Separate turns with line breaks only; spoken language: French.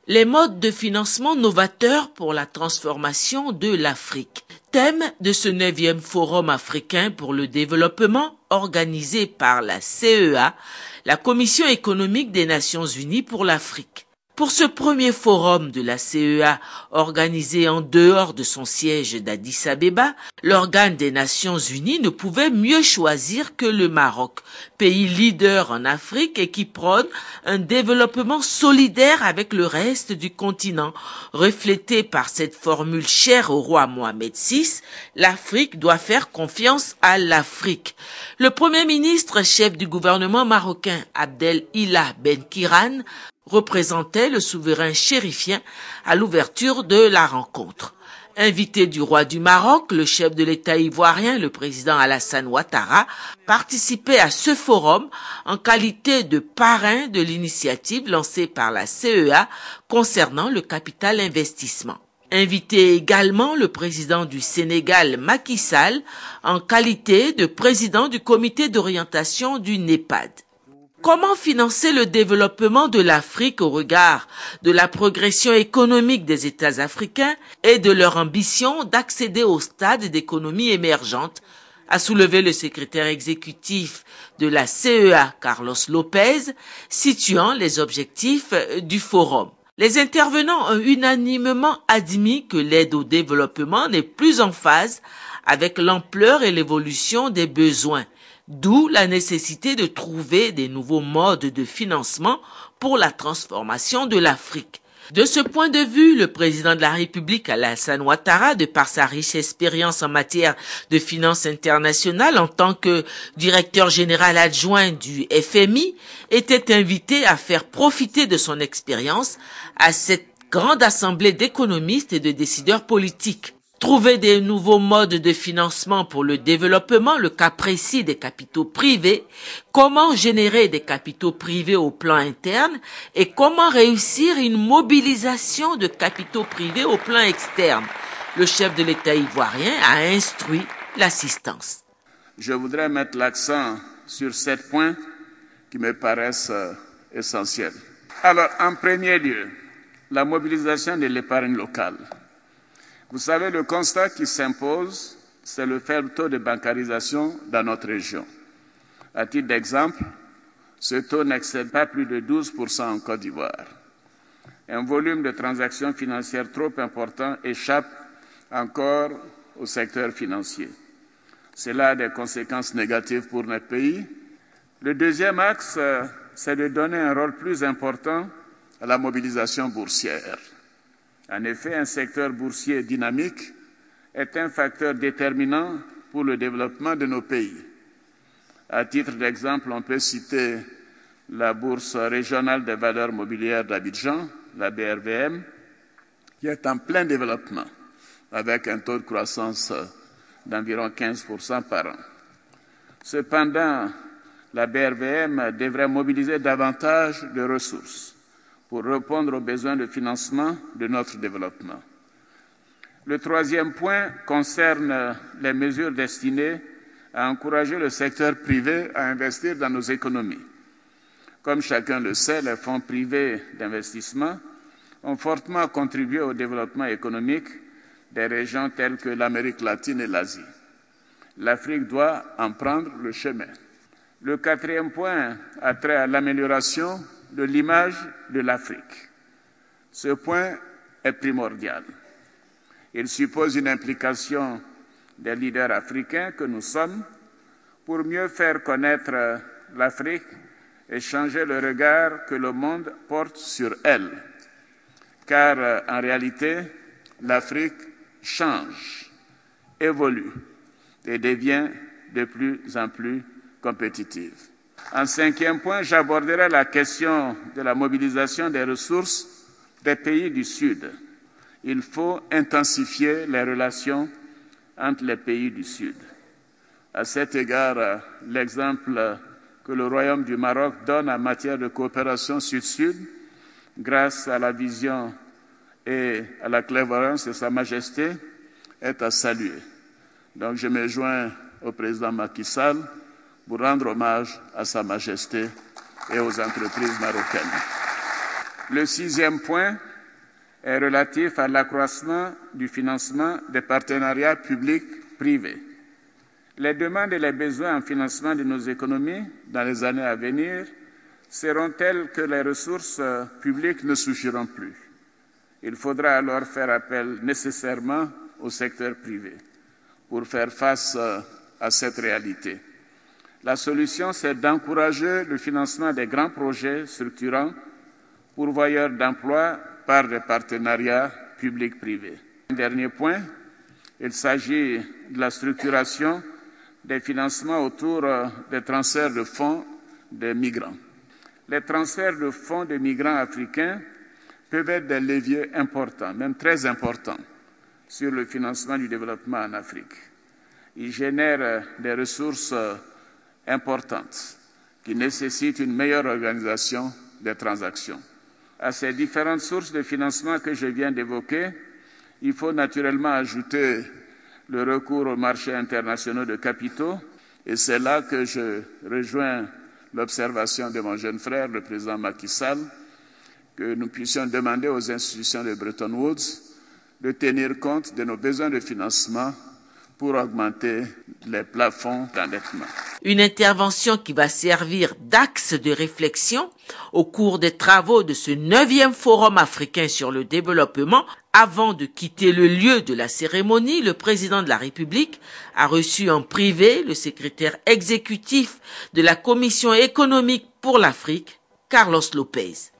Les modes de financement novateurs pour la transformation de l'Afrique. Thème de ce 9e Forum africain pour le développement organisé par la CEA, la Commission économique des Nations unies pour l'Afrique. Pour ce premier forum de la CEA, organisé en dehors de son siège d'Addis Abeba, l'organe des Nations unies ne pouvait mieux choisir que le Maroc, pays leader en Afrique et qui prône un développement solidaire avec le reste du continent. Reflété par cette formule chère au roi Mohamed VI, l'Afrique doit faire confiance à l'Afrique. Le Premier ministre, chef du gouvernement marocain, Abdel Ilah Ben Kiran, représentait le souverain chérifien à l'ouverture de la rencontre. Invité du roi du Maroc, le chef de l'État ivoirien, le président Alassane Ouattara, participait à ce forum en qualité de parrain de l'initiative lancée par la CEA concernant le capital investissement. Invité également le président du Sénégal, Macky Sall, en qualité de président du comité d'orientation du NEPAD. Comment financer le développement de l'Afrique au regard de la progression économique des États africains et de leur ambition d'accéder au stade d'économie émergente, a soulevé le secrétaire exécutif de la CEA, Carlos Lopez, situant les objectifs du forum. Les intervenants ont unanimement admis que l'aide au développement n'est plus en phase avec l'ampleur et l'évolution des besoins. D'où la nécessité de trouver des nouveaux modes de financement pour la transformation de l'Afrique. De ce point de vue, le président de la République, Alassane Ouattara, de par sa riche expérience en matière de finances internationales en tant que directeur général adjoint du FMI, était invité à faire profiter de son expérience à cette grande assemblée d'économistes et de décideurs politiques. Trouver des nouveaux modes de financement pour le développement, le cas précis des capitaux privés, comment générer des capitaux privés au plan interne et comment réussir une mobilisation de capitaux privés au plan externe. Le chef de l'État ivoirien a instruit l'assistance.
Je voudrais mettre l'accent sur 7 points qui me paraissent essentiels. Alors, en premier lieu, la mobilisation de l'épargne locale. Vous savez, le constat qui s'impose, c'est le faible taux de bancarisation dans notre région. À titre d'exemple, ce taux n'excède pas plus de 12% en Côte d'Ivoire. Un volume de transactions financières trop important échappe encore au secteur financier. Cela a des conséquences négatives pour notre pays. Le deuxième axe, c'est de donner un rôle plus important à la mobilisation boursière. En effet, un secteur boursier dynamique est un facteur déterminant pour le développement de nos pays. À titre d'exemple, on peut citer la Bourse régionale des valeurs mobilières d'Abidjan, la BRVM, qui est en plein développement, avec un taux de croissance d'environ 15% par an. Cependant, la BRVM devrait mobiliser davantage de ressources pour répondre aux besoins de financement de notre développement. Le troisième point concerne les mesures destinées à encourager le secteur privé à investir dans nos économies. Comme chacun le sait, les fonds privés d'investissement ont fortement contribué au développement économique des régions telles que l'Amérique latine et l'Asie. L'Afrique doit en prendre le chemin. Le quatrième point a trait à l'amélioration de l'image de l'Afrique. Ce point est primordial. Il suppose une implication des leaders africains que nous sommes pour mieux faire connaître l'Afrique et changer le regard que le monde porte sur elle. Car en réalité, l'Afrique change, évolue et devient de plus en plus compétitive. En cinquième point, j'aborderai la question de la mobilisation des ressources des pays du Sud. Il faut intensifier les relations entre les pays du Sud. À cet égard, l'exemple que le Royaume du Maroc donne en matière de coopération Sud-Sud, grâce à la vision et à la clairvoyance de Sa Majesté, est à saluer. Donc je me joins au président Macky Sall pour rendre hommage à Sa Majesté et aux entreprises marocaines. Le sixième point est relatif à l'accroissement du financement des partenariats publics-privés. Les demandes et les besoins en financement de nos économies dans les années à venir seront telles que les ressources publiques ne suffiront plus. Il faudra alors faire appel nécessairement au secteur privé pour faire face à cette réalité. La solution, c'est d'encourager le financement des grands projets structurants pourvoyeurs d'emplois par des partenariats publics-privés. Un dernier point, il s'agit de la structuration des financements autour des transferts de fonds des migrants. Les transferts de fonds des migrants africains peuvent être des leviers importants, même très importants, sur le financement du développement en Afrique. Ils génèrent des ressources importantes qui nécessitent une meilleure organisation des transactions. À ces différentes sources de financement que je viens d'évoquer, il faut naturellement ajouter le recours aux marchés internationaux de capitaux, et c'est là que je rejoins l'observation de mon jeune frère, le président Macky Sall, que nous puissions demander aux institutions de Bretton Woods de tenir compte de nos besoins de financement pour augmenter les plafonds d'endettement.
Une intervention qui va servir d'axe de réflexion au cours des travaux de ce 9e Forum africain sur le développement. Avant de quitter le lieu de la cérémonie, le président de la République a reçu en privé le secrétaire exécutif de la Commission économique pour l'Afrique, Carlos Lopez.